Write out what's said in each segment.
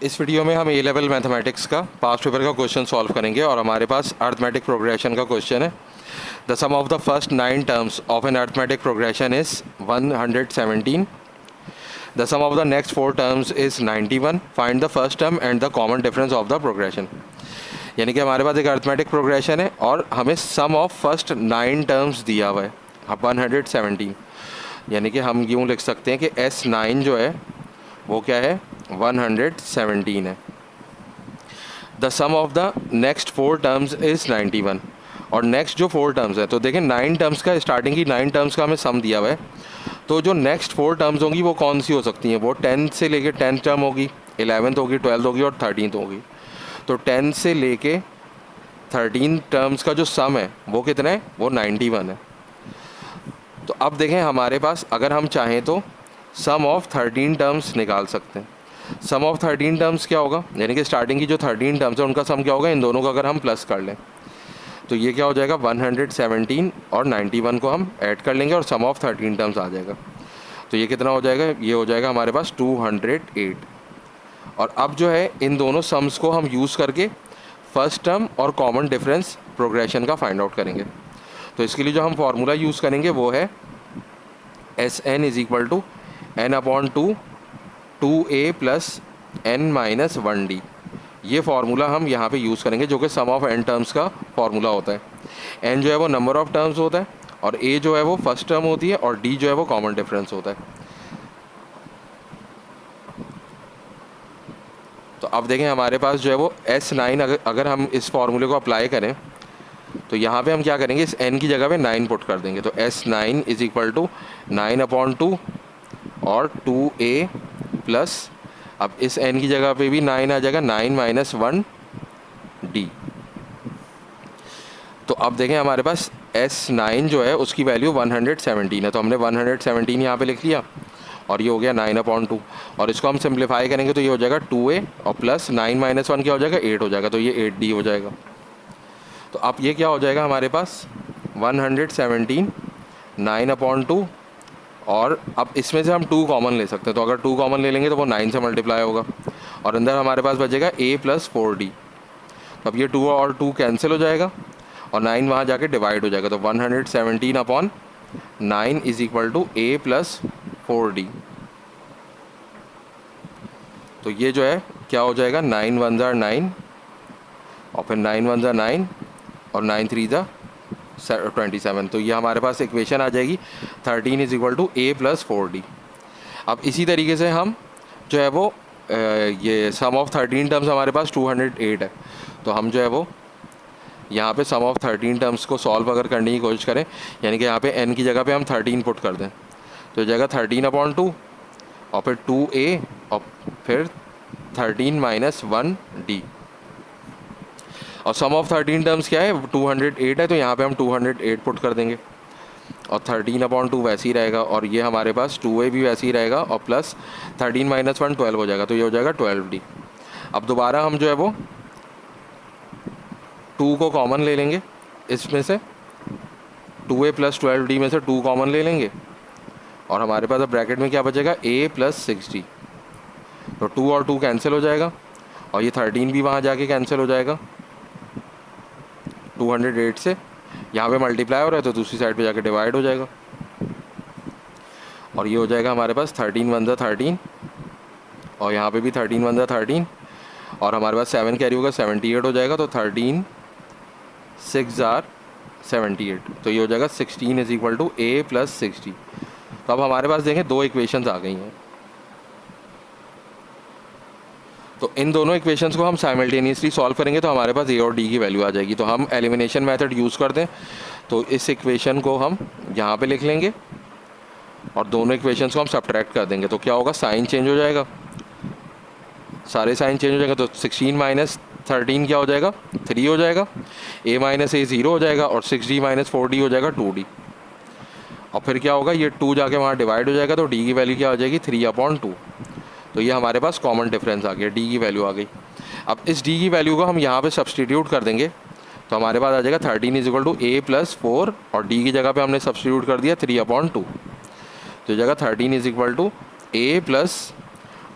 इस वीडियो में हम ए लेवल मैथमेटिक्स का पास्ट पेपर का क्वेश्चन सॉल्व करेंगे और हमारे पास अर्थमेटिक प्रोग्रेशन का क्वेश्चन है। The sum of the first 9 terms of an arithmetic progression is 117। The sum of the next 4 terms is 91। Find the first term and the common difference of the progression. यानी कि हमारे पास एक arithmetic progression है और हमें सम of first 9 terms दिया हुआ है 117। यानी कि हम यूँ लिख सकते हैं कि S9 जो है वो क्या है 117 है। The sum of the next 4 terms is 91। और नेक्स्ट जो 4 टर्म्स है तो देखें 9 टर्म्स का स्टार्टिंग की 9 टर्म्स का हमें सम दिया हुआ है। तो जो नेक्स्ट 4 टर्म्स होंगी वो कौन सी हो सकती हैं? वो 10 से लेके 10th टर्म होगी, 11th होगी, 12th होगी और 13th होगी। तो 10 से लेके 13 टर्म्स का जो सम है वो कितना है? वो 91 है। तो अब देखें हमारे पास अगर हम चाहें तो सम ऑफ 13 टर्म्स निकाल सकते हैं। सम ऑफ 13 टर्म्स क्या होगा? यानी कि स्टार्टिंग की जो 13 टर्म्स है उनका सम क्या होगा? इन दोनों का अगर हम प्लस कर लें तो ये क्या हो जाएगा 117 और 91 को हम ऐड कर लेंगे और सम ऑफ 13 टर्म्स आ जाएगा। तो ये कितना हो जाएगा? ये हो जाएगा हमारे पास 208। और अब जो है इन दोनों सम्स को हम यूज़ करके फर्स्ट टर्म और कॉमन डिफरेंस प्रोग्रेशन का फाइंड आउट करेंगे। तो इसके लिए जो हम फार्मूला यूज़ करेंगे वो है SN is equal to n/2 2a plus n-1d। ये फार्मूला हम यहाँ पे यूज़ करेंगे जो कि सम ऑफ n टर्म्स का फार्मूला होता है। n जो है वो नंबर ऑफ टर्म्स होता है और a जो है वो फर्स्ट टर्म होती है और d जो है वो कॉमन डिफरेंस होता है। तो अब देखें हमारे पास जो है वो S9 अगर हम इस फार्मूले को अप्लाई करें तो यहाँ पे हम क्या करेंगे? इस n की जगह पे 9 पुट कर देंगे। तो S9 इज़ इक्वल टू 9/2 और 2a प्लस, अब इस n की जगह पे भी 9 आ जाएगा, 9 - 1d। तो अब देखें हमारे पास S9 जो है उसकी वैल्यू 117 है। तो हमने 117 यहाँ पे लिख लिया और ये हो गया 9/2। और इसको हम सिंप्लीफाई करेंगे तो ये हो जाएगा 2a और प्लस 9 - 1 क्या हो जाएगा? 8 हो जाएगा। तो ये 8d हो जाएगा। तो अब ये क्या हो जाएगा हमारे पास 117 9/2 और अब इसमें से हम 2 कॉमन ले सकते हैं। तो अगर 2 कॉमन ले लेंगे तो वो 9 से मल्टीप्लाई होगा और अंदर हमारे पास बचेगा a + 4d। तो अब ये 2 और 2 कैंसिल हो जाएगा और 9 वहाँ जाके डिवाइड हो जाएगा। तो 117/9 is equal to a + 4d। तो ये जो है क्या हो जाएगा 9 × 1 = 9 और फिर 9 × 1 = 9 और 9 × 3 = 27। तो ये हमारे पास इक्वेशन आ जाएगी 13 is equal to a + 4d। अब इसी तरीके से हम जो है वो ये सम ऑफ 13 टर्म्स हमारे पास 208 है। तो हम जो है वो यहाँ पे सम ऑफ 13 टर्म्स को सॉल्व अगर करने की कोशिश करें, यानी कि यहाँ पे n की जगह पे हम 13 पुट कर दें तो ये जाएगा 13/2 और फिर 2a और फिर 13 - 1d। और सम ऑफ 13 टर्म्स क्या है? 208 है। तो यहाँ पे हम 208 पुट कर देंगे और 13/2 वैसे ही रहेगा और ये हमारे पास 2a भी वैसे ही रहेगा और प्लस 13 - 1 12 हो जाएगा। तो ये हो जाएगा 12d। अब दोबारा हम जो है वो 2 को कॉमन ले लेंगे, इसमें से 2a + 12d में से 2 कॉमन ले लेंगे और हमारे पास अब ब्रैकेट में क्या बचेगा? a + 6d। तो 2 और 2 कैंसिल हो जाएगा और ये 13 भी वहाँ जाके कैंसिल हो जाएगा 208 से। यहाँ पे मल्टीप्लाई हो रहा है तो दूसरी साइड पे जाके डिवाइड हो जाएगा और ये हो जाएगा हमारे पास 13 × 1 = 13 और यहाँ पे भी 13 × 1 = 13 और हमारे पास 7 कैरी होगा 78 हो जाएगा। तो 13 × 6 = 78। तो ये हो जाएगा 16 is equal to a + 6d। तो अब हमारे पास देखें 2 इक्वेशंस आ गई हैं। तो इन दोनों इक्वेशंस को हम साइमल्टेनियसली सॉल्व करेंगे तो हमारे पास a और d की वैल्यू आ जाएगी। तो हम एलिमिनेशन मेथड यूज़ कर दें तो इस इक्वेशन को हम यहाँ पे लिख लेंगे और दोनों इक्वेशंस को हम सब्ट्रैक्ट कर देंगे। तो क्या होगा? साइन चेंज हो जाएगा, सारे साइन चेंज हो जाएगा। तो 16 - 13 क्या हो जाएगा? 3 हो जाएगा, a - a 0 हो जाएगा और 6d - 4d हो जाएगा 2d। और फिर क्या होगा? ये 2 जाके वहाँ डिवाइड हो जाएगा तो d की वैल्यू क्या हो जाएगी? 3/2। तो ये हमारे पास कॉमन डिफरेंस आ गया, d की वैल्यू आ गई। अब इस d की वैल्यू को हम यहाँ पे सब्सटीट्यूट कर देंगे तो हमारे पास आ जाएगा 13 इज़ इक्वल टू a + 4 और d की जगह पे हमने सब्सटीट्यूट कर दिया 3/2। तो जगह 13 इज़ इक्वल टू a +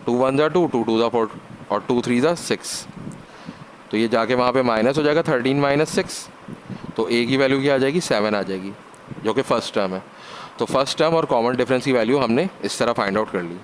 2 × 1 = 2 2 × 4 और 2 3 ज़ा 6, तो ये जाके वहाँ पे माइनस हो जाएगा 13 माइनस 6, तो ए की वैल्यू क्या आ जाएगी 7 आ जाएगी, जो कि फर्स्ट टर्म है। तो फर्स्ट टर्म और कॉमन डिफरेंस की वैल्यू हमने इस तरह फाइंड आउट कर ली।